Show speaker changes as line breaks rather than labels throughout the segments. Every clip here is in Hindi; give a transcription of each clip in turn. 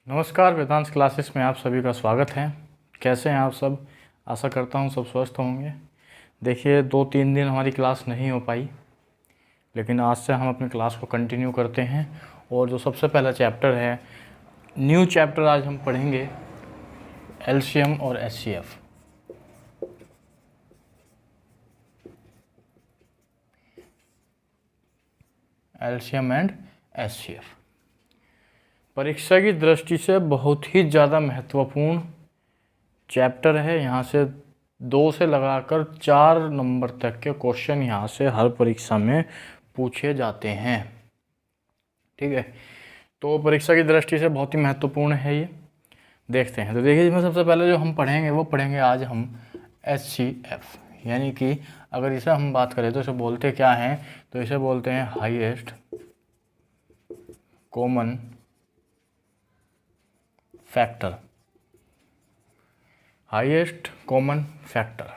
नमस्कार, वेदांश क्लासेस में आप सभी का स्वागत है। कैसे हैं आप सब? आशा करता हूं सब स्वस्थ होंगे। देखिए 2-3 दिन हमारी क्लास नहीं हो पाई, लेकिन आज से हम अपनी क्लास को कंटिन्यू करते हैं। और जो सबसे पहला चैप्टर है, न्यू चैप्टर आज हम पढ़ेंगे एलसीएम और एचसीएफ। एलसीएम एंड एचसीएफ परीक्षा की दृष्टि से बहुत ही ज़्यादा महत्वपूर्ण चैप्टर है। यहाँ से 2 से लगाकर 4 नंबर तक के क्वेश्चन यहाँ से हर परीक्षा में पूछे जाते हैं। ठीक है, तो परीक्षा की दृष्टि से बहुत ही महत्वपूर्ण है ये। देखते हैं। तो देखिए, इसमें सबसे पहले जो हम पढ़ेंगे वो पढ़ेंगे आज हम एचसीएफ, यानी कि अगर इसे हम बात करें तो इसे बोलते क्या हैं, तो इसे बोलते हैं highest common factor. Highest common factor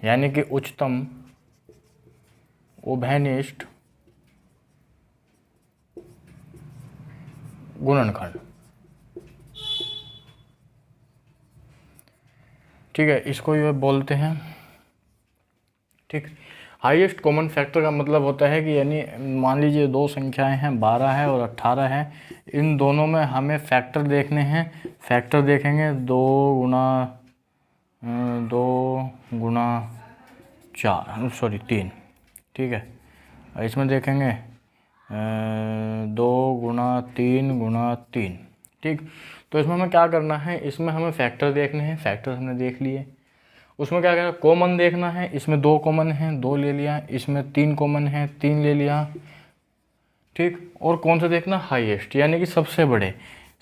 यानी कि उच्चतम उभयनिष्ठ गुणनखंड। ठीक है, इसको ये बोलते हैं। ठीक, हाईएस्ट कॉमन फैक्टर का मतलब होता है कि यानी मान लीजिए 2 संख्याएं हैं, 12 है और 18 है। इन दोनों में हमें फैक्टर देखने हैं। फैक्टर देखेंगे 2 गुना 3। ठीक है, इसमें देखेंगे 2 गुना 3 × 3। ठीक, तो इसमें हमें क्या करना है, इसमें हमें फैक्टर देखने हैं। फैक्टर हमने देख लिए। उसमें क्या करना, कॉमन देखना है। इसमें 2 कॉमन हैं, 2 ले लिया। इसमें 3 कॉमन है, 3 ले लिया। ठीक, और कौन सा देखना, हाईएस्ट यानी कि सबसे बड़े।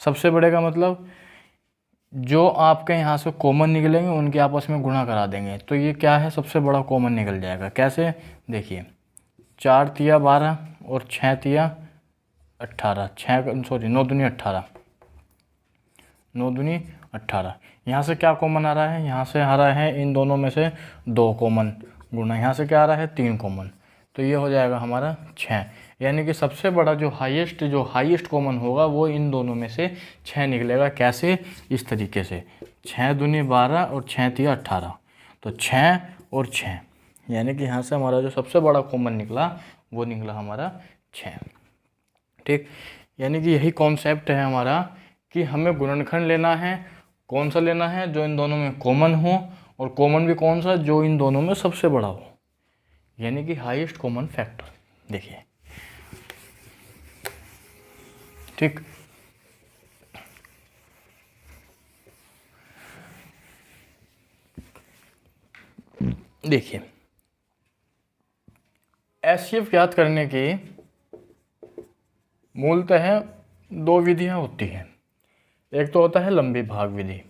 सबसे बड़े का मतलब जो आपके यहाँ से कॉमन निकलेंगे उनके आपस में गुणा करा देंगे, तो ये क्या है, सबसे बड़ा कॉमन निकल जाएगा। कैसे, देखिए 4 तिया 12 और 6 तिया 18। 9 दूनी 18। 9 दूनी 18। यहाँ से क्या कॉमन आ रहा है, यहाँ से आ रहा है इन दोनों में से 2 कॉमन गुना यहाँ से क्या आ रहा है, 3 कॉमन। तो ये हो जाएगा हमारा 6। यानी कि सबसे बड़ा जो हाईएस्ट कॉमन होगा वो इन दोनों में से 6 निकलेगा। कैसे, इस तरीके से 6 दूनी 12 और 6 तिया 18। तो 6 और 6 यानी कि यहाँ से हमारा जो सबसे बड़ा कॉमन निकला वो निकला हमारा 6। ठीक, यानी कि यही कॉन्सेप्ट है हमारा कि हमें गुणनखंड लेना है। कौन सा लेना है, जो इन दोनों में कॉमन हो, और कॉमन भी कौन सा, जो इन दोनों में सबसे बड़ा हो, यानी कि हाईएस्ट कॉमन फैक्टर। देखिए, ठीक, देखिए एचसीएफ याद करने की मूलतः 2 विधियां होती हैं। एक तो होता है लंबी भाग विधि,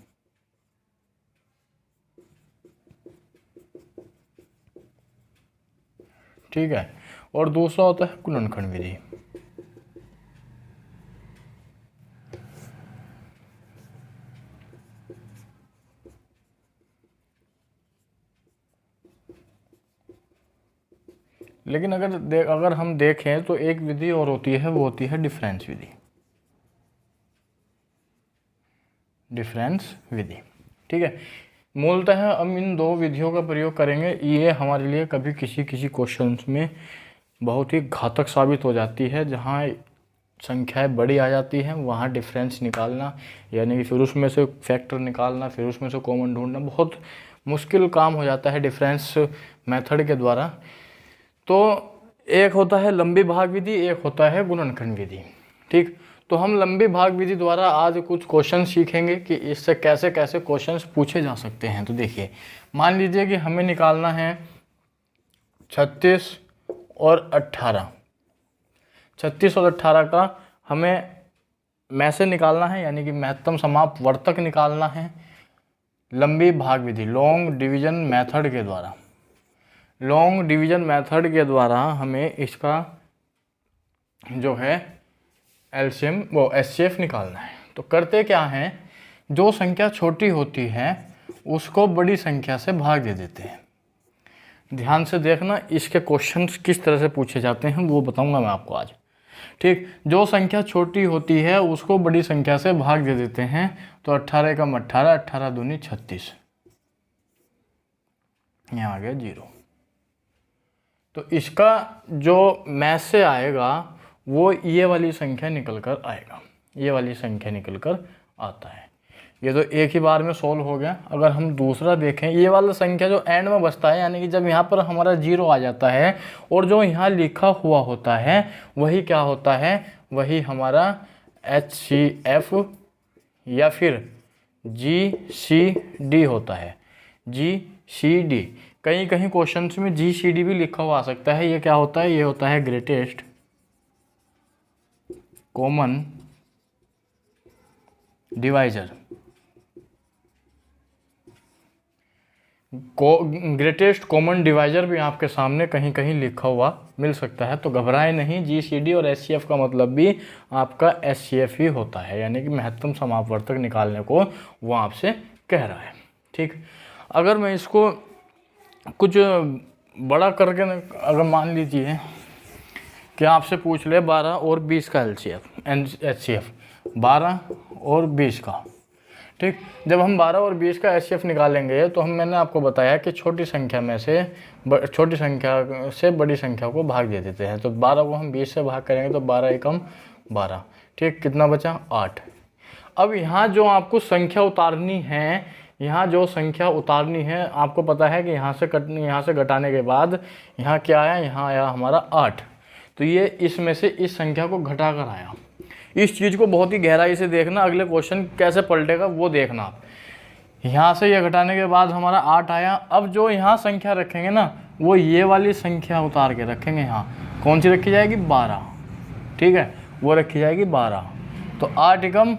ठीक है, और दूसरा होता है गुणनखंड विधि। लेकिन अगर हम देखें तो एक विधि और होती है, वो होती है डिफरेंस विधि। डिफरेंस विधि, ठीक है। मूलतः हम इन 2 विधियों का प्रयोग करेंगे। ये हमारे लिए कभी किसी क्वेश्चंस में बहुत ही घातक साबित हो जाती है। जहाँ संख्याएं बड़ी आ जाती हैं वहाँ डिफरेंस निकालना, यानी कि फिर उसमें से फैक्टर निकालना, फिर उसमें से कॉमन ढूंढना बहुत मुश्किल काम हो जाता है डिफरेंस मेथड के द्वारा। तो एक होता है लंबी भाग विधि, एक होता है गुणनखंड विधि। ठीक, तो हम लंबी भाग विधि द्वारा आज कुछ क्वेश्चन सीखेंगे कि इससे कैसे कैसे क्वेश्चंस पूछे जा सकते हैं। तो देखिए, मान लीजिए कि हमें निकालना है 36 और 18। 36 और 18 का हमें में से निकालना है, यानी कि महत्तम समाप्त वर्तक निकालना है लंबी भाग विधि, लॉन्ग डिवीजन मेथड के द्वारा। लॉन्ग डिवीजन मेथड के द्वारा हमें इसका जो है एलसीएम वो एचसीएफ निकालना है। तो करते क्या हैं, जो संख्या छोटी होती है उसको बड़ी संख्या से भाग दे देते हैं। ध्यान से देखना, इसके क्वेश्चंस किस तरह से पूछे जाते हैं वो बताऊंगा मैं आपको आज। ठीक, जो संख्या छोटी होती है उसको बड़ी संख्या से भाग दे देते हैं। तो 18 कम 18, 18 दूनी 36, यहाँ आ गया 0। तो इसका जो मैथ से आएगा वो ये वाली संख्या निकल कर आएगा, ये वाली संख्या निकल कर आता है। ये तो एक ही बार में सोल्व हो गया। अगर हम दूसरा देखें, ये वाला संख्या जो एंड में बचता है, यानी कि जब यहाँ पर हमारा 0 आ जाता है और जो यहाँ लिखा हुआ होता है वही क्या होता है, वही हमारा HCF या फिर GCD होता है। GCD, कहीं कहीं क्वेश्चंस में GCD भी लिखा हुआ आ सकता है। ये क्या होता है, ये होता है greatest common divisor. Greatest common divisor भी आपके सामने कहीं कहीं लिखा हुआ मिल सकता है, तो घबराए नहीं। GCD और HCF का मतलब भी आपका HCF ही होता है, यानी कि महत्तम समापवर्तक निकालने को वो आपसे कह रहा है। ठीक, अगर मैं इसको कुछ बड़ा करके अगर मान लीजिए कि आपसे पूछ ले 12 और 20 का HCF, 12 और 20 का। ठीक, जब हम 12 और 20 का HCF निकालेंगे तो मैंने आपको बताया कि छोटी संख्या से बड़ी संख्या को भाग दे देते हैं। तो 12 को हम 20 से भाग करेंगे तो 12 एकम 12। ठीक, कितना बचा, 8। अब यहाँ जो आपको संख्या उतारनी है, आपको पता है कि यहाँ से घटाने के बाद यहाँ क्या आया, यहाँ आया हमारा 8। तो ये इसमें से इस संख्या को घटा कर आया। इस चीज़ को बहुत ही गहराई से देखना, अगले क्वेश्चन कैसे पलटेगा वो देखना आप। यहाँ से ये घटाने के बाद हमारा 8 आया। अब जो यहाँ संख्या रखेंगे ना, वो ये वाली संख्या उतार के रखेंगे। यहाँ कौन सी रखी जाएगी, 12। ठीक है, वो रखी जाएगी 12। तो 8 एकम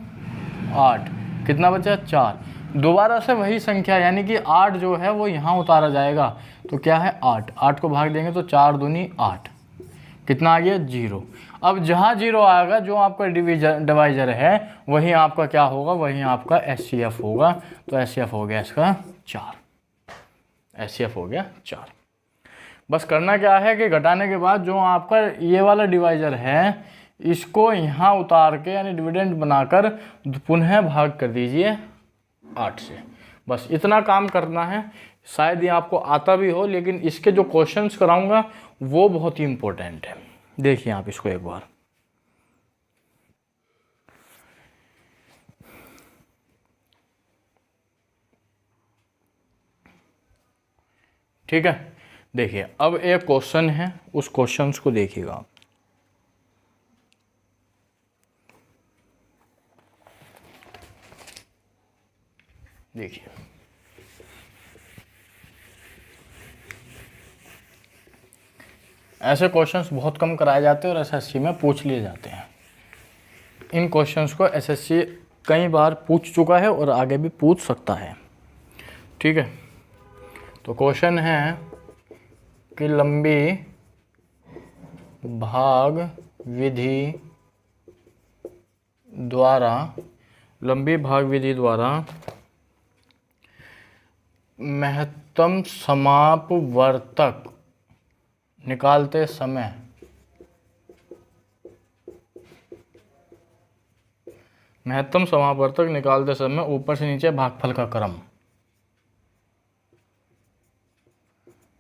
8, कितना बचा, 4। दोबारा से वही संख्या, यानी कि 8 जो है वो यहाँ उतारा जाएगा। तो क्या है, 8 को भाग देंगे तो 4 दूनी 8, कितना आ गया, 0। अब जहाँ 0 आएगा, जो आपका डिवाइजर है वही आपका क्या होगा, वही आपका HCF होगा। तो HCF हो गया इसका 4, HCF हो गया 4। बस करना क्या है कि घटाने के बाद जो आपका ये वाला डिवाइजर है इसको यहाँ उतार के, यानी डिविडेंड बनाकर पुनः भाग कर दीजिए 8 से। बस इतना काम करना है। शायद ये आपको आता भी हो, लेकिन इसके जो क्वेश्चंस कराऊंगा वो बहुत ही इंपॉर्टेंट है। देखिए आप इसको एक बार, ठीक है। देखिए अब एक क्वेश्चन है, उस क्वेश्चंस को देखिएगा आप। देखिए ऐसे क्वेश्चंस बहुत कम कराए जाते हैं और SSC में पूछ लिए जाते हैं। इन क्वेश्चंस को SSC कई बार पूछ चुका है और आगे भी पूछ सकता है। ठीक है, तो क्वेश्चन है कि लंबी भाग विधि द्वारा महत्तम समापवर्तक निकालते समय ऊपर से नीचे भागफल का क्रम,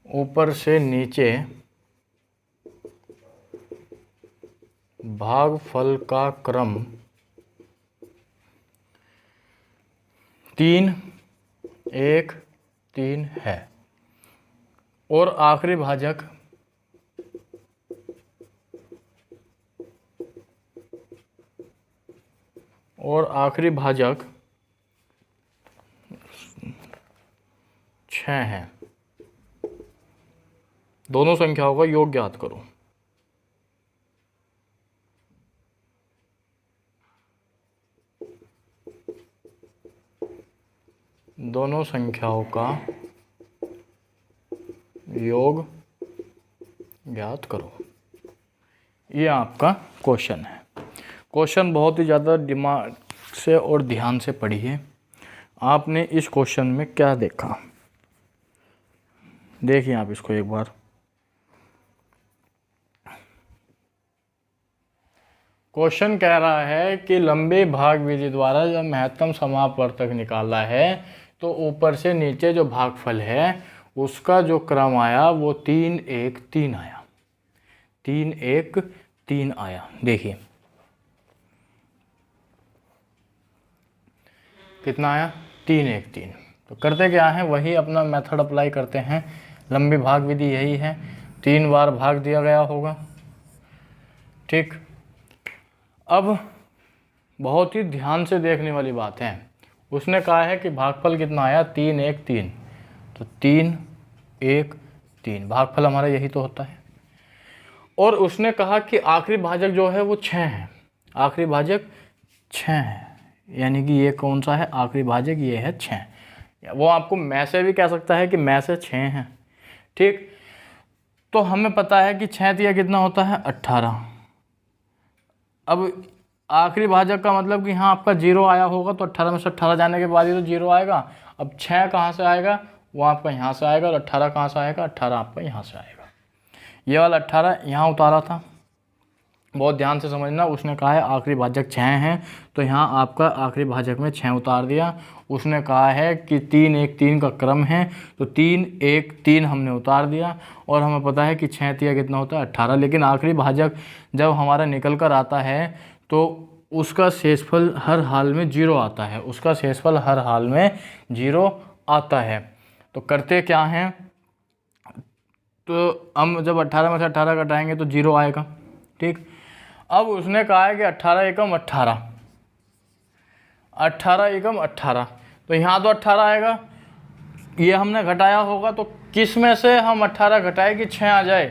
ऊपर से नीचे भागफल का क्रम 3, 1, 3 है और आखिरी भाजक भाजक 6 है। दोनों संख्याओं का योग ज्ञात करो। दोनों संख्याओं का योग ज्ञात करो। ये आपका क्वेश्चन है। क्वेश्चन बहुत ही ज़्यादा दिमाग से और ध्यान से पढ़िए। आपने इस क्वेश्चन में क्या देखा, देखिए आप इसको एक बार। क्वेश्चन कह रहा है कि लंबे भाग विधि द्वारा जब महत्तम समापवर्तक निकाला है तो ऊपर से नीचे जो भागफल है उसका जो क्रम आया वो 3 1 3 आया, 3 1 3 आया। देखिए कितना आया, 3 1 3। तो करते क्या है, वही अपना मेथड अप्लाई करते हैं। लंबी भाग विधि यही है, 3 बार भाग दिया गया होगा। ठीक, अब बहुत ही ध्यान से देखने वाली बात है, उसने कहा है कि भागफल कितना आया, 3 1 3। तो 3 1 3 भागफल हमारा यही तो होता है। और उसने कहा कि आखिरी भाजक जो है वो 6 है, आखिरी भाजक 6 है, यानी कि ये कौन सा है आखिरी भाजक, ये है 6। वो आपको मैं से भी कह सकता है कि मैं से 6 हैं। ठीक, तो हमें पता है कि 6 तिया कितना होता है, 18। अब आखिरी भाजक का मतलब कि यहाँ आपका 0 आया होगा, तो 18 में से 18 जाने के बाद ही तो 0 आएगा। अब 6 कहाँ से आएगा, वो आपका यहाँ से आएगा, और 18 कहाँ से आएगा, 18 आपका यहाँ से आएगा। ये वाला 18 यहाँ उतारा था, बहुत ध्यान से समझना। उसने कहा है आखिरी भाजक 6 हैं, तो यहाँ आपका आखिरी भाजक में 6 उतार दिया। उसने कहा है कि 3 1 3 का क्रम है, तो 3 1 3 हमने उतार दिया। और हमें पता है कि 6 तिया कितना होता है, 18। लेकिन आखिरी भाजक जब हमारा निकल कर आता है तो उसका शेषफल हर हाल में 0 आता है, उसका शेषफल हर हाल में 0 आता है। तो करते क्या हैं, तो हम जब 18 में से 18 घटाएंगे तो 0 आएगा। ठीक, अब उसने कहा है कि 18 एकम 18, 18 एकम 18, तो यहाँ तो 18 आएगा, ये हमने घटाया होगा। तो किस में से हम 18 घटाए कि 6 आ जाए,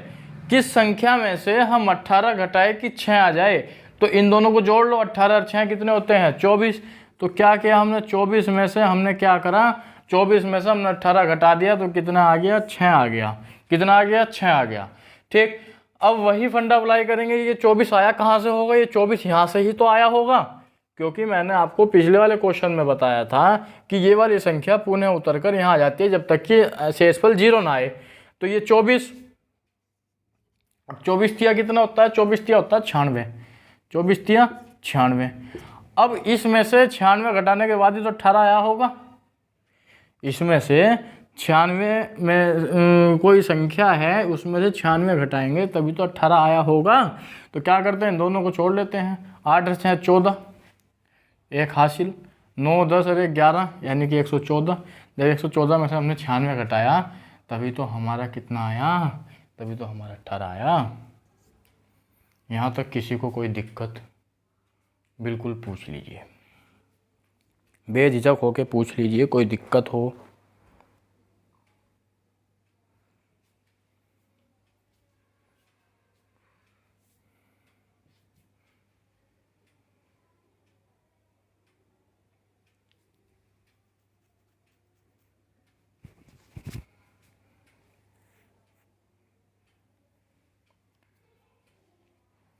किस संख्या में से हम 18 घटाए कि 6 आ जाए, तो इन दोनों को जोड़ लो। 18 और 6 कितने होते हैं, 24। तो क्या किया हमने, 24 में से हमने क्या करा, 24 में से हमने 18 घटा दिया, तो कितना आ गया, 6 आ गया। कितना आ गया, 6 आ गया। ठीक, अब वही फंडा अप्लाई करेंगे। ये 24 आया कहाँ से होगा, ये 24 यहाँ से ही तो आया होगा, क्योंकि मैंने आपको पिछले वाले क्वेश्चन में बताया था कि ये वाली संख्या पुनः उतर कर यहाँ आ जाती है जब तक कि शेषफल 0 ना आए। तो ये 24 तिया कितना होता है, 24 तिया होता है 96, 24 तिया 96। अब इसमें से 96 घटाने के बाद ही तो 18 आया होगा। इसमें से 96 में कोई संख्या है, उसमें से 96 घटाएंगे तभी तो 18 आया होगा। तो क्या करते हैं, इन दोनों को छोड़ लेते हैं। 8 और 6 14, 1 हासिल, 9 10 और 1 11, यानी कि 114। जब 114 में से हमने 96 घटाया तभी तो हमारा कितना आया, तभी तो हमारा 18 आया। यहाँ तक किसी को कोई दिक्कत, बिल्कुल पूछ लीजिए, बेझिझक होके पूछ लीजिए, कोई दिक्कत हो।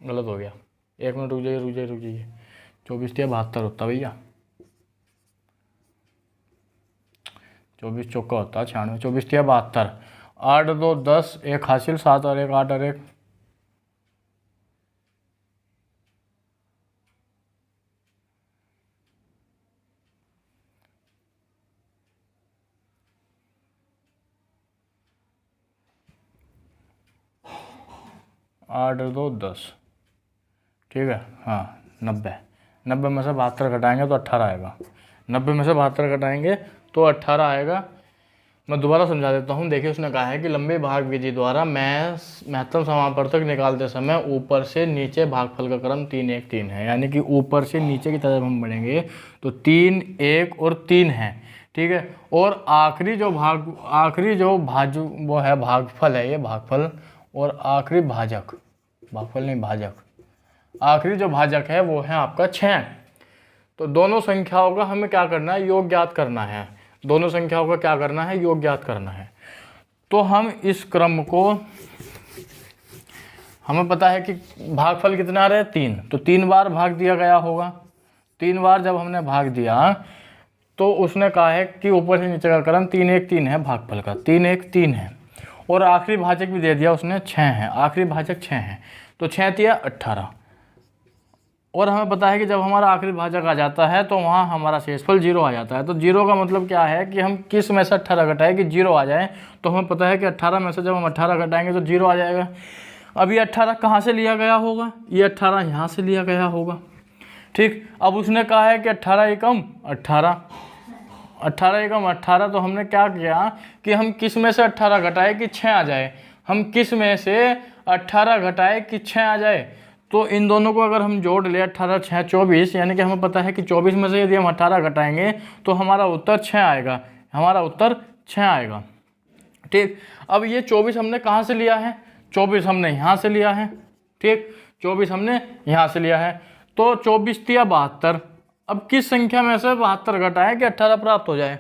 गलत हो गया, 1 मिनट रुक जाइए, रुक जाइए, रुक जाइए। 24 तिया 72 होता भैया, 24 चौका होता है 96, 24 तिया 72, 8 2 10, 1 हासिल, 7 और 1 8 और 1 8 2 10। ठीक है, हाँ 90, 90 में से 72 घटाएंगे तो 18 आएगा, 90 में से 72 घटाएंगे तो 18 आएगा। मैं दोबारा समझा देता हूँ। देखिए, उसने कहा है कि लंबे भाग विधि द्वारा महत्तम समापवर्तक निकालते समय ऊपर से नीचे भागफल का क्रम 3 1 3 है, यानी कि ऊपर से नीचे की तरफ हम बढ़ेंगे तो 3 1 और 3 है। ठीक है, और आखिरी जो वो है भागफल है, ये भागफल, और आखिरी भाजक, भागफल नहीं भाजक, आखिरी जो भाजक है वो है आपका 6। तो दोनों संख्याओं का हमें क्या करना है, योग ज्ञात करना है। दोनों संख्याओं का क्या करना है, योग ज्ञात करना है। तो हम इस क्रम को, हमें पता है कि भागफल कितना आ रहा है, 3, तो 3 बार भाग दिया गया होगा। 3 बार जब हमने भाग दिया तो उसने कहा है कि ऊपर से नीचे का क्रम 3 1 3 है, भागफल का 3 1 3 है, और आखिरी भाजक भी दे दिया उसने 6 है, आखिरी भाजक 6 है। तो 6 तिया 18, और हमें पता है कि जब हमारा आखिरी भाजक आ जाता है तो वहाँ हमारा शेषफल 0 आ जाता है। तो 0 का मतलब क्या है कि हम किस में से 18 घटाएं कि 0 आ जाए। तो हमें पता है कि 18 में से जब हम 18 घटाएंगे तो 0 आ जाएगा। अब ये 18 कहाँ से लिया गया होगा, ये 18 यहाँ से लिया गया होगा। ठीक, अब उसने कहा है कि 18 एकम 18, 18 एकम 18, तो हमने क्या किया कि हम किस में से 18 घटाए कि 6 आ जाए। हम किस में से 18 घटाए कि 6 आ जाए। तो इन दोनों को अगर हम जोड़ ले 18 6 24, यानी कि हमें पता है कि 24 में से यदि हम 18 घटाएंगे तो हमारा उत्तर 6 आएगा, हमारा उत्तर 6 आएगा। ठीक, अब ये 24 हमने कहाँ से लिया है, 24 हमने यहाँ से लिया है। ठीक, 24 हमने यहाँ से लिया है। तो 24 तिया 72। अब किस संख्या में से 72 घटाएं कि 18 प्राप्त हो जाए,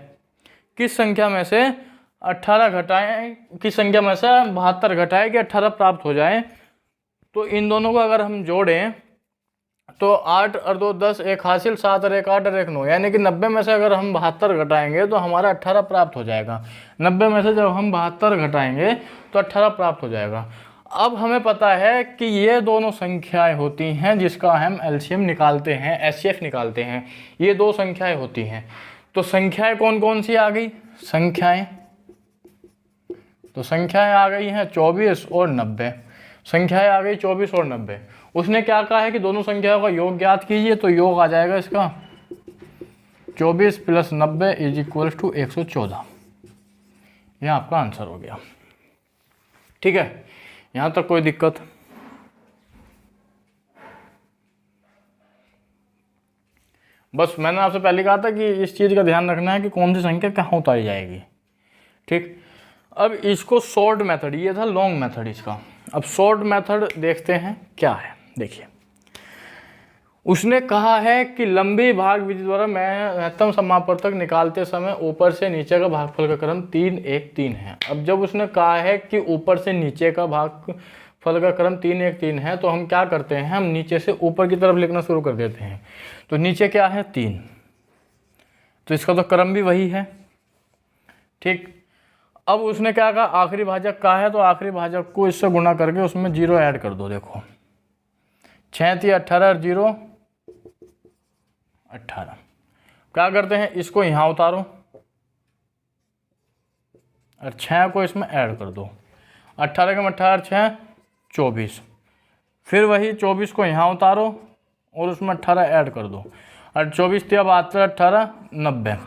किस संख्या में से 18 घटाएं, किस संख्या में से 72 घटाएं कि 18 प्राप्त हो जाए। तो इन दोनों को अगर हम जोड़ें तो 8 और 2 10, 1 हासिल, 7 और 1 8 और 1 9, यानी कि 90 में से अगर हम 72 घटाएंगे तो हमारा 18 प्राप्त हो जाएगा। 90 में से जब हम 72 घटाएंगे तो 18 प्राप्त हो जाएगा। अब हमें पता है कि ये दोनों संख्याएं होती हैं जिसका हम एलसीएम निकालते हैं, एचसीएफ निकालते हैं। ये दो संख्याएं होती हैं। तो संख्याएं कौन कौन सी आ गई, संख्याएं, तो संख्याएं आ गई हैं 24 और 90। संख्याएं आ गई 24 और 90। उसने क्या कहा है कि दोनों संख्याओं का योग ज्ञात कीजिए। तो योग आ जाएगा इसका 24 + 90 = 114। यह आपका आंसर हो गया। ठीक है, यहां तक कोई दिक्कत? बस मैंने आपसे पहले कहा था कि इस चीज़ का ध्यान रखना है कि कौन सी संख्या कहाँ उतारी जाएगी। ठीक, अब इसको शॉर्ट मेथड, ये था लॉन्ग मेथड इसका। अब शॉर्ट मेथड देखते हैं क्या है। देखिए, उसने कहा है कि लंबी भाग विधि द्वारा महत्तम समापवर्तक निकालते समय ऊपर से नीचे का भागफल का क्रम 3 1 3 है। अब जब उसने कहा है कि ऊपर से नीचे का भागफल का क्रम 3 1 3 है, तो हम क्या करते हैं, हम नीचे से ऊपर की तरफ लिखना शुरू कर देते हैं। तो नीचे क्या है 3, तो इसका तो क्रम भी वही है। ठीक, अब उसने क्या कहा, आखिरी भाजक का है तो आखिरी भाजक को इससे गुणा करके उसमें 0 ऐड कर दो। देखो 6 × 18 और 0 18। क्या करते हैं, इसको यहाँ उतारो और 6 को इसमें ऐड कर दो। 18 × 18 6 24। फिर वही 24 को यहाँ उतारो और उसमें 18 ऐड कर दो और 24 × 72 18 90।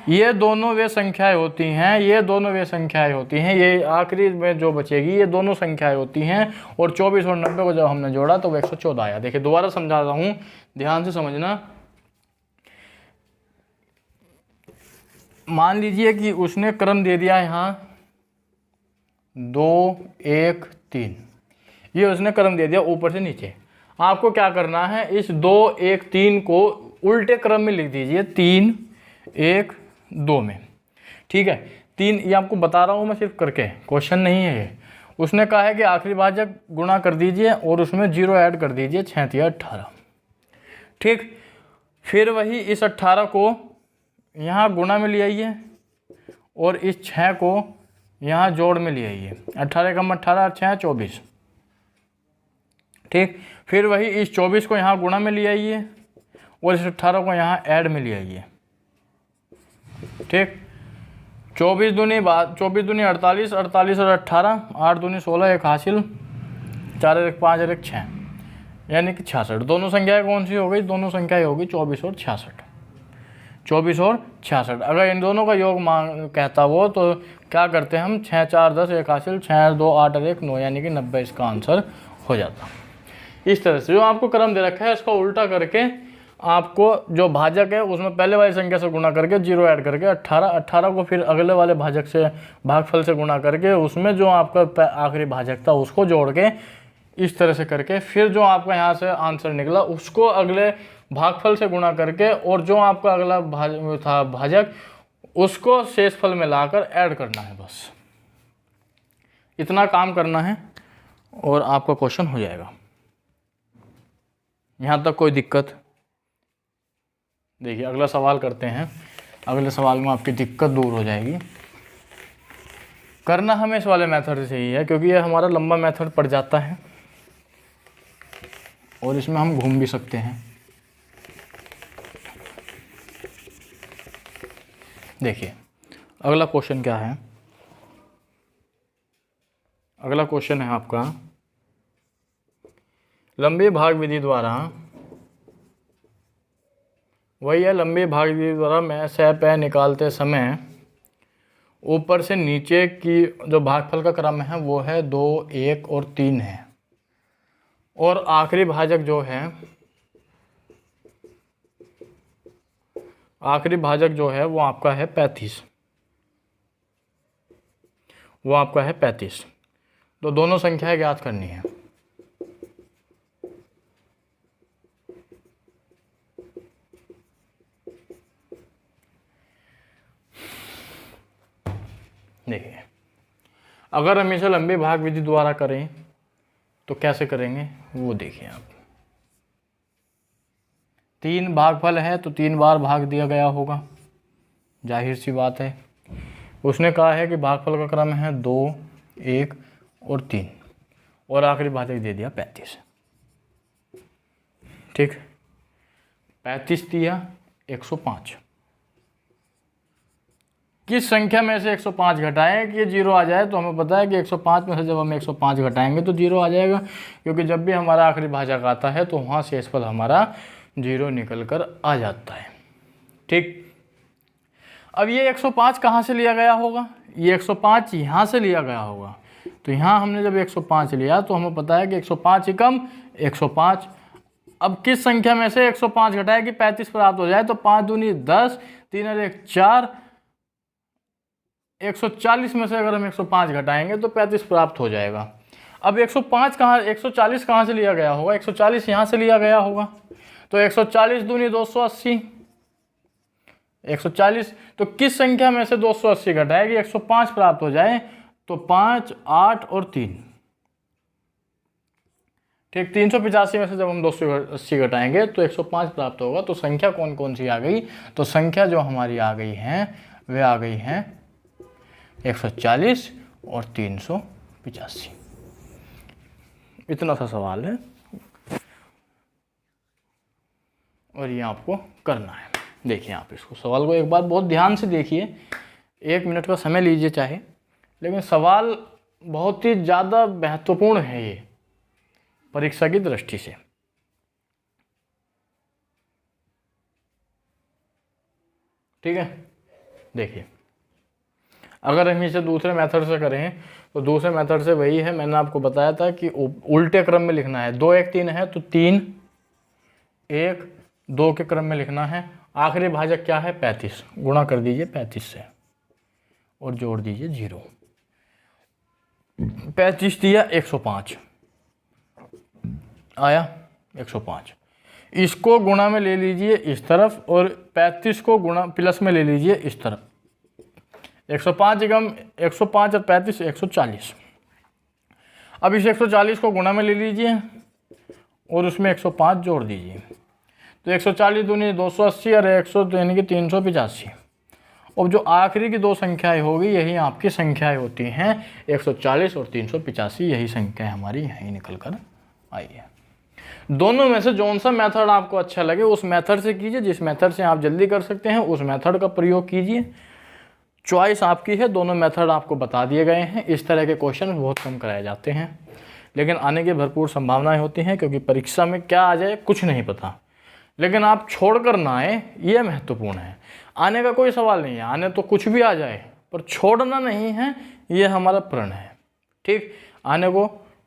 ये दोनों वे संख्याएं होती हैं, ये दोनों वे संख्याएं होती हैं। ये आखिरी में जो बचेगी ये दोनों संख्याएं होती हैं। और 24 और 90 को जब हमने जोड़ा तो वो 114 आया। देखिए दोबारा समझा रहा हूँ, ध्यान से समझना। मान लीजिए कि उसने क्रम दे दिया यहाँ 2 1 3, ये उसने क्रम दे दिया ऊपर से नीचे। आपको क्या करना है, इस 2 1 3 को उल्टे क्रम में लिख दीजिए 3 1 2 में। ठीक है, 3, ये आपको बता रहा हूँ मैं सिर्फ करके, क्वेश्चन नहीं है ये। उसने कहा है कि आखिरी भाजक गुणा कर दीजिए और उसमें 0 ऐड कर दीजिए, 6 × 18। ठीक, फिर वही इस 18 को यहाँ गुणा में ले आइए और इस 6 को यहाँ जोड़ में ले आइए। 18 × 18 6 24। ठीक, फिर वही इस 24 को यहाँ गुणा में ले आइए और इस 18 को यहाँ ऐड में ले आइए। ठीक, 24 दूनी 48, 48 और 18, 8 दूनी 16, 1 हासिल, 4 और 1 5 और 1 6, यानी कि 66। दोनों संख्याएं कौन सी हो गई, दोनों संख्याएं होगी 24 और 66। 24 और 66। अगर इन दोनों का योग कहता वो तो क्या करते हैं हम, 6 4 10, 1 हासिल, 6 2 8 और 1 9, यानी कि 90 इसका आंसर हो जाता। इस तरह से जो आपको क्रम दे रखा है इसका उल्टा करके आपको जो भाजक है उसमें पहले वाली संख्या से गुणा करके 0 ऐड करके 18 को फिर अगले वाले भाजक से भागफल से गुणा करके उसमें जो आपका आखिरी भाजक था उसको जोड़ के इस तरह से करके फिर जो आपका यहाँ से आंसर निकला उसको अगले भागफल से गुणा करके और जो आपका अगला था भाजक उसको शेषफल में लाकर ऐड करना है। बस इतना काम करना है और आपका क्वेश्चन हो जाएगा। यहाँ तक कोई दिक्कत? देखिए अगला सवाल करते हैं। अगले सवाल में आपकी दिक्कत दूर हो जाएगी। करना हमें इस वाले मेथड से ही है क्योंकि ये हमारा लंबा मेथड पड़ जाता है और इसमें हम घूम भी सकते हैं। देखिए अगला क्वेश्चन क्या है, अगला क्वेश्चन है आपका लंबे भाग विधि द्वारा, वही है लंबे भाग विधि द्वारा मैं से पे निकालते समय ऊपर से नीचे की जो भागफल का क्रम है वो है 2, 1 और 3 है, और आखिरी भाजक जो है, आखिरी भाजक जो है वो आपका है 35, वो आपका है 35। तो दोनों संख्याएं ज्ञात करनी है। देखिए अगर हम इसे लंबे भाग विधि द्वारा करें तो कैसे करेंगे वो देखिए आप। 3 भागफल है तो 3 बार भाग दिया गया होगा, जाहिर सी बात है। उसने कहा है कि भागफल का क्रम है 2, 1 और 3, और आखिरी भाजक दे दिया 35। ठीक, 35 दिया 105। किस संख्या में से 105 घटाएं कि ये 0 आ जाए, तो हमें पता है कि 105 में से जब हम 105 घटाएंगे तो 0 आ जाएगा, क्योंकि जब भी हमारा आखिरी भाजक आता है तो वहाँ शेषफल हमारा 0 निकल कर आ जाता है। ठीक, अब ये 105 कहाँ से लिया गया होगा, ये 105 यहाँ से लिया गया होगा। तो यहाँ हमने जब 105 लिया तो हमें पता है कि 105 एकम 105। अब किस संख्या में से 105 घटाए कि 35 प्राप्त हो जाए, तो 5 दूनी 10, 3 और 1 4, 140 में से अगर हम 105 घटाएंगे तो 35 प्राप्त हो जाएगा। अब 105 कहाँ, 140 कहाँ से लिया गया होगा, 140 यहाँ से लिया गया होगा। तो 140 दूनी 280, 140, तो किस संख्या में से 280 घटाए कि 105 प्राप्त हो जाए, तो 5, 8 और 3। ठीक, 385 में से जब हम 280 घटाएंगे तो 105 प्राप्त होगा। तो संख्या कौन कौन सी आ गई, तो संख्या जो हमारी आ गई है वे आ गई हैं 140 और 385। इतना सा सवाल है और ये आपको करना है। देखिए आप इसको सवाल को एक बार बहुत ध्यान से देखिए, 1 मिनट का समय लीजिए चाहे, लेकिन सवाल बहुत ही ज़्यादा महत्वपूर्ण है ये परीक्षा की दृष्टि से। ठीक है, देखिए अगर हम इसे दूसरे मेथड से करें तो दूसरे मेथड से वही है, मैंने आपको बताया था कि उल्टे क्रम में लिखना है। 2, 1, 3 है तो 3, 1, 2 के क्रम में लिखना है। आखिरी भाजक क्या है 35, गुणा कर दीजिए 35 से और जोड़ दीजिए 0। 35 दिया 105 आया 105। इसको गुणा में ले लीजिए इस तरफ और 35 को गुणा प्लस में ले लीजिए इस तरफ। 105 एकम 105 और 35 140। अब इस 140 को गुणा में ले लीजिए और उसमें 105 जोड़ दीजिए। तो 140 दूनी 280 और 100 यानी कि 385। अब जो आखिरी की 2 संख्याएं होगी यही आपकी संख्याएं होती हैं 140 और 385। यही संख्या हमारी यहीं निकल कर आई है। दोनों में से जौन सा मेथड आपको अच्छा लगे उस मेथड से कीजिए। जिस मेथड से आप जल्दी कर सकते हैं उस मेथड का प्रयोग कीजिए। चॉइस आपकी है, दोनों मेथड आपको बता दिए गए हैं। इस तरह के क्वेश्चन बहुत कम कराए जाते हैं, लेकिन आने की भरपूर संभावनाएं होती हैं, क्योंकि परीक्षा में क्या आ जाए कुछ नहीं पता। लेकिन आप छोड़कर ना आए, ये महत्वपूर्ण है। आने का कोई सवाल नहीं है, आने तो कुछ भी आ जाए, पर छोड़ना नहीं है, ये हमारा प्रण है। ठीक, आने को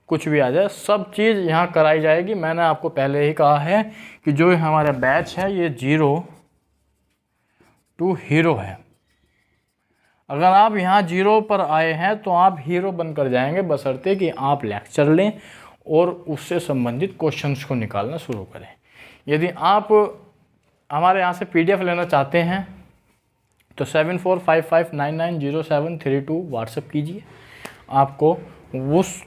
कुछ भी आ जाए, सब चीज़ यहाँ कराई जाएगी। मैंने आपको पहले ही कहा है कि जो हमारा बैच है ये 0 to हीरो है। अगर आप यहाँ 0 पर आए हैं तो आप हीरो बनकर जाएंगे, बशर्ते कि आप लेक्चर लें और उससे संबंधित क्वेश्चंस को निकालना शुरू करें। यदि आप हमारे यहाँ से PDF लेना चाहते हैं तो 7455990732 व्हाट्सएप कीजिए। आपको उस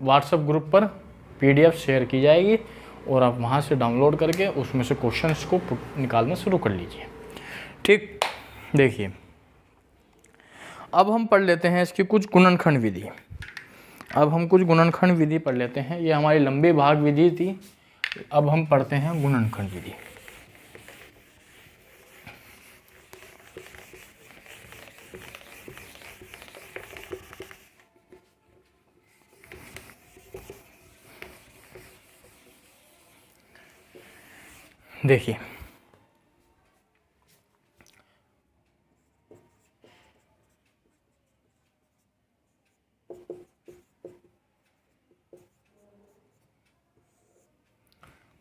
व्हाट्सएप ग्रुप पर PDF शेयर की जाएगी और आप वहाँ से डाउनलोड करके उसमें से क्वेश्चंस को निकालना शुरू कर लीजिए। ठीक, देखिए अब हम पढ़ लेते हैं इसकी कुछ गुणनखंड विधि। अब हम कुछ गुणनखंड विधि पढ़ लेते हैं। ये हमारी लंबी भाग विधि थी, अब हम पढ़ते हैं गुणनखंड विधि। देखिए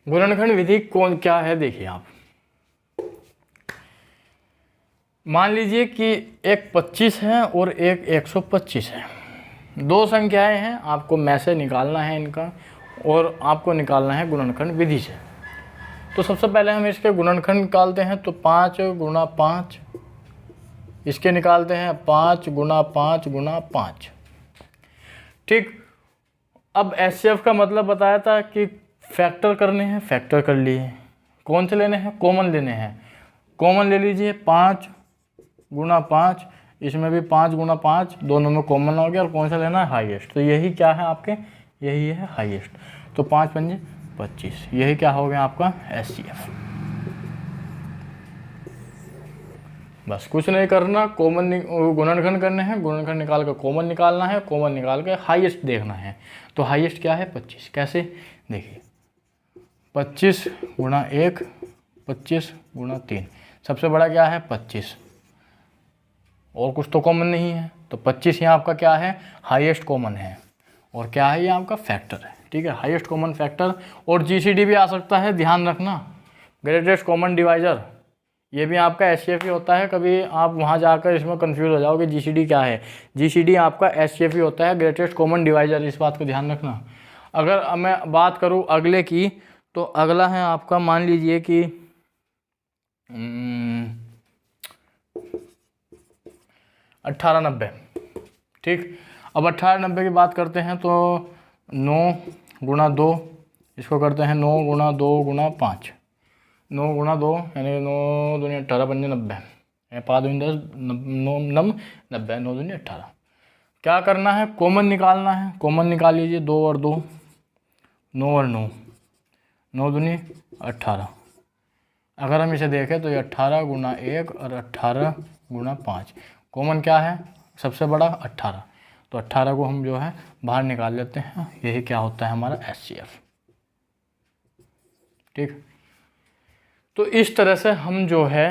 गुणनखंड विधि कौन क्या है, देखिए आप मान लीजिए कि एक 25 है और एक 125 है, दो संख्याएं हैं, आपको में से निकालना है इनका और आपको निकालना है गुणनखंड विधि से। तो सबसे पहले हम इसके गुणनखंड निकालते हैं, तो 5 गुणा 5, इसके निकालते हैं 5 गुणा 5 गुणा 5। ठीक, अब एचसीएफ का मतलब बताया था कि फैक्टर करने हैं, फैक्टर कर लिए। कौन से लेने हैं, कॉमन लेने हैं। कॉमन ले लीजिए 5 गुणा 5, इसमें भी 5 गुणा 5, दोनों में कॉमन हो गया। और कौन सा लेना है, हाईएस्ट। तो यही क्या है आपके, यही है हाईएस्ट। तो 5 पंजे 25, यही क्या हो गया आपका एचसीएफ। बस कुछ नहीं करना, कॉमन गुणनखंड करने हैं, गुणनखंड निकाल कर कॉमन निकालना है, कॉमन निकाल कर हाईएस्ट देखना है। तो हाईएस्ट क्या है 25। कैसे, देखिए 25 गुणा 1, 25 गुणा 3, सबसे बड़ा क्या है 25, और कुछ तो कॉमन नहीं है। तो 25 यहाँ आपका क्या है, हाईएस्ट कॉमन है, और क्या है ये आपका फैक्टर है। ठीक है, हाईएस्ट कॉमन फैक्टर। और जीसीडी भी आ सकता है, ध्यान रखना, ग्रेटेस्ट कॉमन डिवाइजर, ये भी आपका एचसीएफ ही होता है। कभी आप वहाँ जाकर इसमें कंफ्यूज हो जाओगे जीसीडी क्या है, जीसीडी आपका एचसीएफ ही होता है, ग्रेटेस्ट कॉमन डिवाइजर, इस बात को ध्यान रखना। अगर मैं बात करूँ अगले की, तो अगला है आपका, मान लीजिए कि 1890। ठीक, अब 1890 की बात करते हैं, तो 9 गुणा 2, इसको करते हैं 9 गुणा 2 गुणा 5, 9 गुणा 2 यानी 9 दूनी 18, 5 90, 5 दूनी 10, 9 90, 9 दूनी 18। क्या करना है, कॉमन निकालना है। कॉमन निकाल लीजिए, 2 और 2, 9 और 9, 9 दूनी 18। अगर हम इसे देखें तो ये 18 गुणा 1 और 18 गुणा 5, कॉमन क्या है सबसे बड़ा 18। तो 18 को हम जो है बाहर निकाल लेते हैं, यही क्या होता है हमारा एचसीएफ। ठीक, तो इस तरह से हम जो है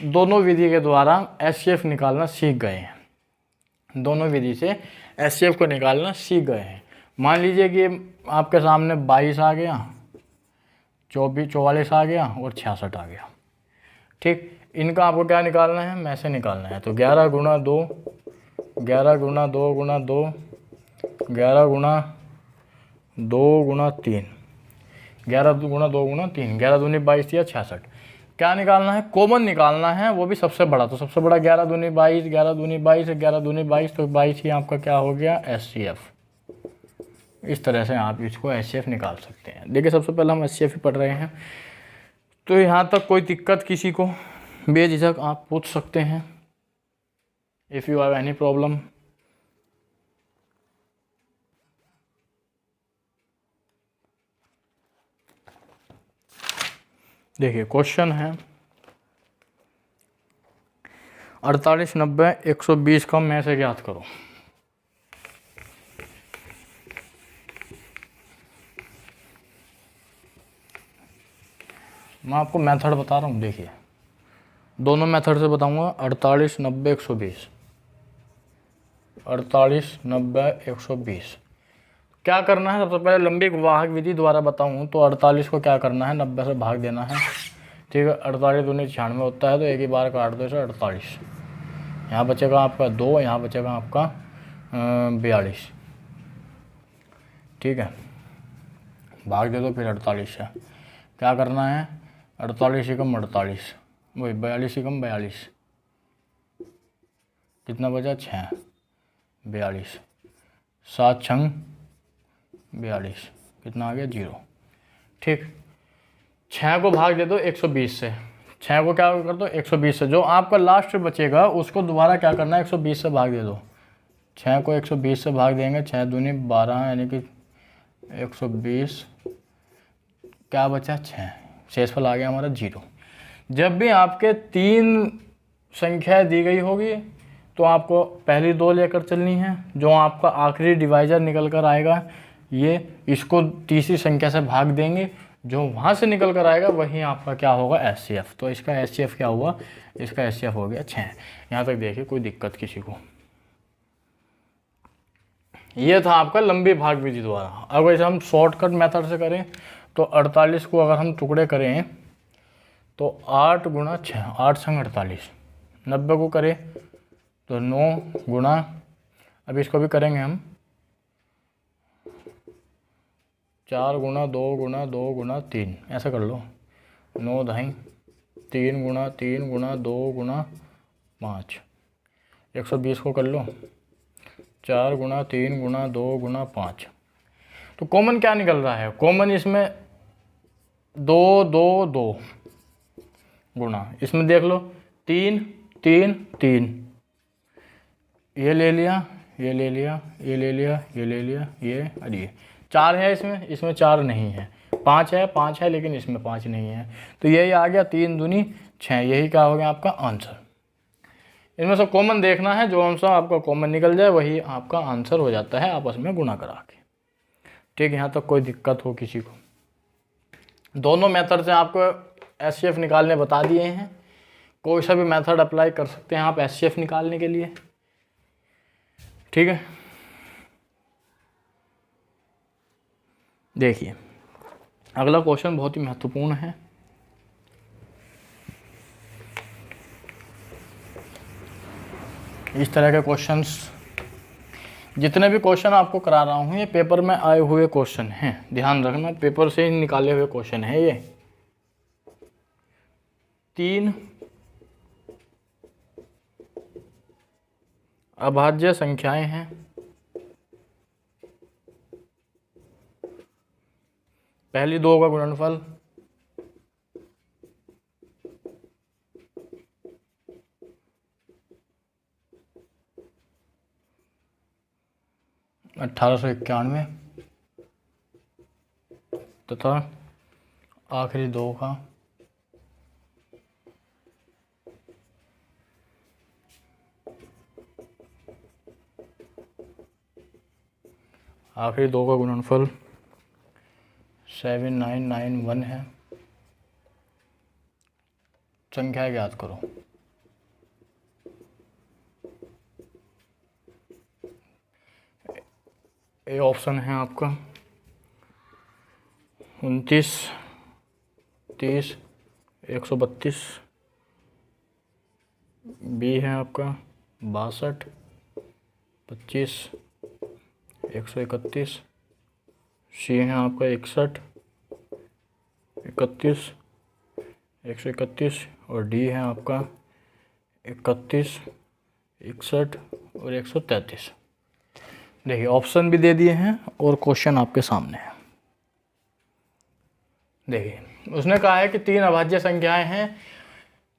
दोनों विधि के द्वारा एचसीएफ निकालना सीख गए हैं। दोनों विधि से एचसीएफ को निकालना सीख गए हैं। मान लीजिए कि आपके सामने 22 आ गया, 44 आ गया और 66 आ गया। ठीक, इनका आपको क्या निकालना है, में से निकालना है। तो 11 गुणा 2, 11 गुणा 2 गुणा 2, 11 गुणा 2 गुणा 3, 11 गुणा 2 गुणा 3, 11 दूनी 22 या 66। क्या निकालना है, कॉमन निकालना है, वो भी सबसे बड़ा। तो सबसे बड़ा 11 दूनी 22, 11 दूनी 22, 11 दूनी 22, तो 22 ही आपका क्या हो गया एचसीएफ। इस तरह से आप इसको एचसीएफ निकाल सकते हैं। देखिए सबसे पहले हम एचसीएफ ही पढ़ रहे हैं, तो यहाँ तक कोई दिक्कत किसी को बेझिझक आप पूछ सकते हैं, if you have any problem. देखिए क्वेश्चन है 48, 90, 120 का में से ज्ञात करो। मैं आपको मेथड बता रहा हूँ, देखिए दोनों मेथड से बताऊँगा। 48, 90, 120, 48, 90, 120। क्या करना है, सबसे पहले लंबी वाहक विधि द्वारा बताऊँ तो 48 को क्या करना है, 90 से भाग देना है। ठीक है, 48 दूनी 96 होता है, तो एक ही बार काट दो इसे 48। यहाँ बचेगा आपका 2, यहाँ बचेगा आपका 42। ठीक है, भाग दे दो फिर 48 से। क्या करना है, 48 एकम 48, वही 42 एकम 42, कितना बचा 6, 42, 7 छंग 42, कितना आ गया 0। ठीक, 6 को भाग दे दो 120 से, 6 को क्या कर दो 120 से, जो आपका लास्ट बचेगा उसको दोबारा क्या करना है 120 से भाग दे दो। 6 को 120 से भाग देंगे, 6 दूनी 12, यानी कि 120, क्या बचा 6, शेषफल आ गया हमारा 0। जब भी आपके 3 संख्याएं दी गई होगी तो आपको पहली 2 लेकर चलनी है, जो आपका आखिरी डिवाइजर निकल कर आएगा ये इसको तीसरी संख्या से भाग देंगे, जो वहाँ से निकल कर आएगा वही आपका क्या होगा, HCF। तो इसका HCF क्या हुआ, इसका HCF हो गया 6। यहाँ तक देखिए कोई दिक्कत किसी को। ये था आपका लंबी भाग विधि द्वारा। अब वैसे हम शॉर्टकट मेथड से करें तो 48 को अगर हम टुकड़े करें तो 8 गुणा 6, 8 संग 48, 90 को करें तो 9 गुणा, अब इसको भी करेंगे हम 4 गुणा 2 गुणा 2 गुणा 3, ऐसा कर लो 9 दहाई 3 गुणा 3 गुणा 2 गुणा 5, 120 को कर लो 4 गुणा 3 गुणा 2 गुणा 5। तो कॉमन क्या निकल रहा है, कॉमन इसमें 2 2 2 गुणा, इसमें देख लो 3 3 3, ये ले लिया ये ले लिया ये ले लिया ये ले लिया ये, और ये 4 है इसमें 4 नहीं है, 5 है लेकिन इसमें 5 नहीं है। तो यही आ गया 3 दूनी 6, यही क्या हो गया आपका आंसर। इनमें से कॉमन देखना है, जो आंसर आपका कॉमन निकल जाए वही आपका आंसर हो जाता है आपस में गुणा करा के। ठीक, यहाँ तक कोई दिक्कत हो किसी को। दोनों मेथड से आपको HCF निकालने बता दिए हैं, कोई सा भी मेथड अप्लाई कर सकते हैं आप HCF निकालने के लिए। ठीक है, देखिए अगला क्वेश्चन बहुत ही महत्वपूर्ण है। इस तरह के क्वेश्चंस, जितने भी क्वेश्चन आपको करा रहा हूँ ये पेपर में आए हुए क्वेश्चन हैं, ध्यान रखना, पेपर से ही निकाले हुए क्वेश्चन है ये। 3 अभाज्य संख्याएं हैं, पहली 2 का गुणनफल, $1891 तथा आखिरी 2 का गुणनफल 7991 है। संख्या ज्ञात करो। ए ऑप्शन है आपका 29, 30, 132, बी है आपका 62, 25, 131, सी है आपका 61, 31, 131 और डी है आपका 31, 61 और 133। देखिए ऑप्शन भी दे दिए हैं और क्वेश्चन आपके सामने है। देखिए उसने कहा है कि 3 अभाज्य संख्याएं हैं,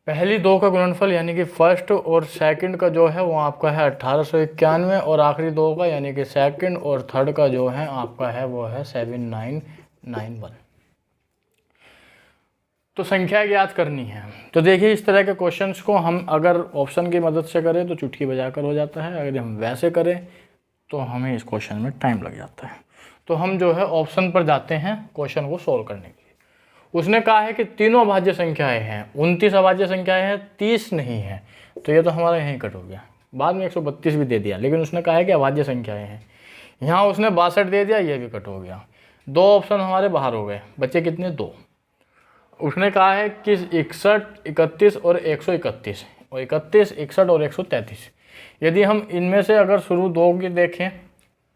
पहली 2 का गुणनफल यानी कि फर्स्ट और सेकंड का जो है वो आपका है 1891 और आखिरी 2 का यानी कि सेकंड और थर्ड का जो है आपका है वो है 7991। तो संख्या ज्ञात करनी है। तो देखिए इस तरह के क्वेश्चंस को हम अगर ऑप्शन की मदद से करें तो चुटकी बजाकर हो जाता है, अगर हम वैसे करें तो हमें इस क्वेश्चन में टाइम लग जाता है। तो हम जो है ऑप्शन पर जाते हैं क्वेश्चन को सोल्व करने के लिए। उसने कहा है कि तीनों अभाज्य संख्याएं हैं, 29 अभाज्य संख्याएं हैं, 30 नहीं है, तो ये तो हमारा यहीं कट हो गया। बाद में 132 भी दे दिया, लेकिन उसने कहा है कि अभाज्य संख्याएं हैं, यहाँ उसने 62 दे दिया, ये भी कट हो गया। 2 ऑप्शन हमारे बाहर हो गए, बचे कितने 2। उसने कहा है कि 61, 31 और 131 और 31, 61 और 133। यदि हम इनमें से अगर शुरू 2 की देखें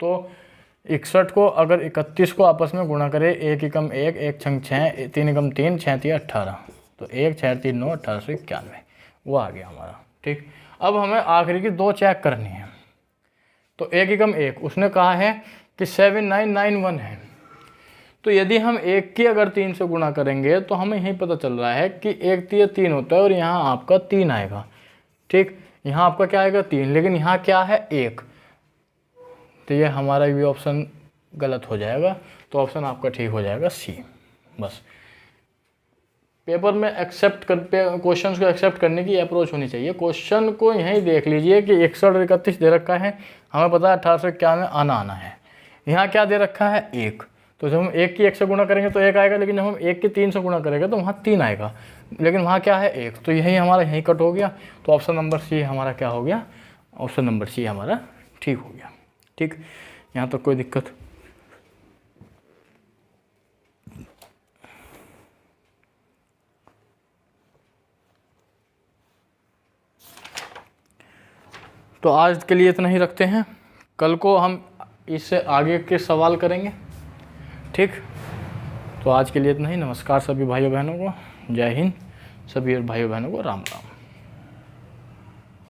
तो 61 को अगर 31 को आपस में गुणा करें, 1 एकम 1, 1 छंग 6, 3 एकम 3, 6 3 18, तो 1 6 3 9 1891 वो आ गया हमारा। ठीक, अब हमें आखिरी की 2 चेक करनी है। तो 1 एकम 1 उसने कहा है कि 7991 है, तो यदि हम 1 की अगर 3 से गुणा करेंगे तो हमें यही पता चल रहा है कि 1 3 3 होता है और यहाँ आपका 3 आएगा। ठीक, यहाँ आपका क्या आएगा 3, लेकिन यहाँ क्या है 1, तो ये हमारा भी ऑप्शन गलत हो जाएगा। तो ऑप्शन आपका ठीक हो जाएगा सी। बस पेपर में एक्सेप्ट कर क्वेश्चन को एक्सेप्ट करने की अप्रोच होनी चाहिए। क्वेश्चन को यहीं देख लीजिए कि 61 और 31 दे रखा है, हमें पता है 1891 आना है, यहाँ क्या दे रखा है 1, तो जब हम 1 की 1 से गुणा करेंगे तो 1 आएगा, लेकिन जब हम 1 की 3 से गुणा करेंगे तो वहाँ 3 आएगा, लेकिन वहाँ क्या है 1, तो यही हमारा यहीं कट हो गया। तो ऑप्शन नंबर सी हमारा क्या हो गया, ऑप्शन नंबर सी हमारा ठीक हो गया। ठीक, यहाँ तक कोई दिक्कत? तो आज के लिए इतना ही रखते हैं, कल को हम इससे आगे के सवाल करेंगे। ठीक, तो आज के लिए इतना ही। नमस्कार सभी भाइयों बहनों को, जय हिंद, सभी भाइयों बहनों को राम राम।